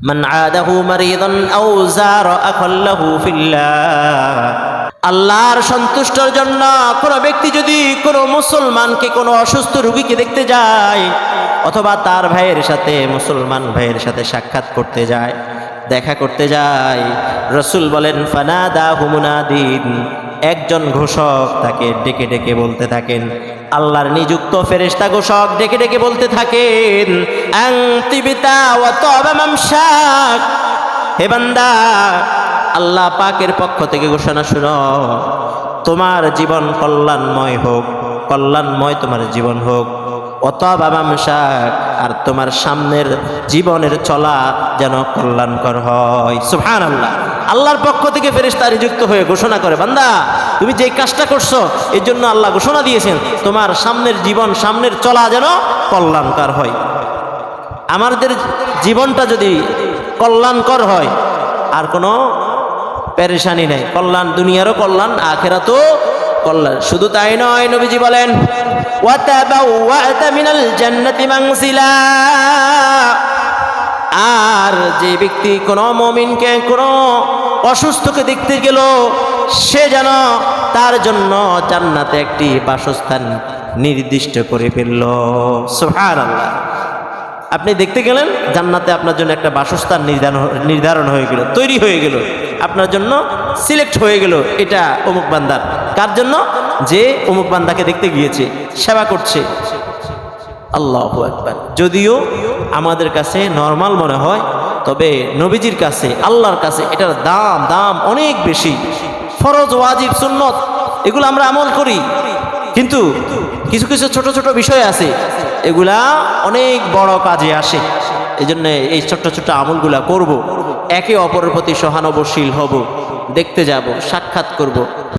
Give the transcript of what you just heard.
মান আদাহু মারিদান আও যারা আখাল্লাহু ফিল্লাহ। আল্লাহর সন্তুষ্টর জন্য কোনো ব্যক্তি যদি কোনো মুসলমানকে, কোনো অসুস্থ রোগীকে দেখতে যায়, অথবা তার ভাইয়ের সাথে, মুসলমান ভাইয়ের সাথে সাক্ষাৎ করতে যায়, দেখা করতে যায়, রাসূল বলেন ফানাদাহু মুনাদিন, একজন ঘোষক তাকে ডেকে ডেকে বলতে থাকেন, আল্লাহর নিযুক্ত ফেরেশতা ঘোষক ডেকে ডেকে বলতে থাকেন, আনতিবিতা ওয়া তাবা মামশাক, হে বান্দা, আল্লাহ পাকের পক্ষ থেকে ঘোষণা শুনো, তোমার জীবন কল্যাণময় হোক, কল্যাণময় তোমার জীবন হোক, অতবা মামশাক, আর তোমার সামনের জীবনের চলা যেন কল্যাণকর হয়। সুবহানাল্লাহ। আল্লাহর পক্ষ থেকে ফেরেশতা নিযুক্ত হয়ে ঘোষণা করে, বান্দা তুমি যে কাজটা করছো এর জন্য আল্লাহ ঘোষণা দিয়েছেন তোমার সামনের জীবন, সামনের চলা যেন কল্যাণকর হয়। আমাদের জীবনটা যদি কল্যাণকর হয় আর কোনো পেরেশানি নাই, কল্যাণ দুনিয়ারও কল্যাণ, আখিরাতও কল্যাণ। শুধু তাই নয়, নবীজি বলেন ওয়াতাবাওয়াতা মিনাল জান্নাতি মানজিলা, আর যে ব্যক্তি কোনো মুমিনকে, কোনো অসুস্থকে দেখতে গেল, সে যেন তার জন্য জান্নাতে একটি বাসস্থান নির্দিষ্ট করে ফেলল। সুবহানাল্লাহ। আপনি দেখতে গেলেন, জান্নাতে আপনার জন্য একটা বাসস্থান নির্ধারণ হয়ে গেল, তৈরি হয়ে গেল, আপনার জন্য সিলেক্ট হয়ে গেল, এটা অমুক বান্দার। কার জন্য? যে অমুক বান্দাকে দেখতে গিয়েছে, সেবা করছে। আল্লাহু আকবার। যদিও আমাদের কাছে নরমাল মনে হয়, তবে নবীজির কাছে, আল্লাহর কাছে এটার দাম অনেক বেশি। ফরজ, ওয়াজিব, সুন্নত এগুলো আমরা আমল করি, কিন্তু কিছু কিছু ছোট ছোট বিষয় আছে, এগুলা অনেক বড় কাজে আসে। এই জন্য এই ছোট্ট ছোট্ট আমলগুলা করব, একে অপরের প্রতি সহানুভূতিশীল হব, দেখতে যাব, সাক্ষাৎ করব।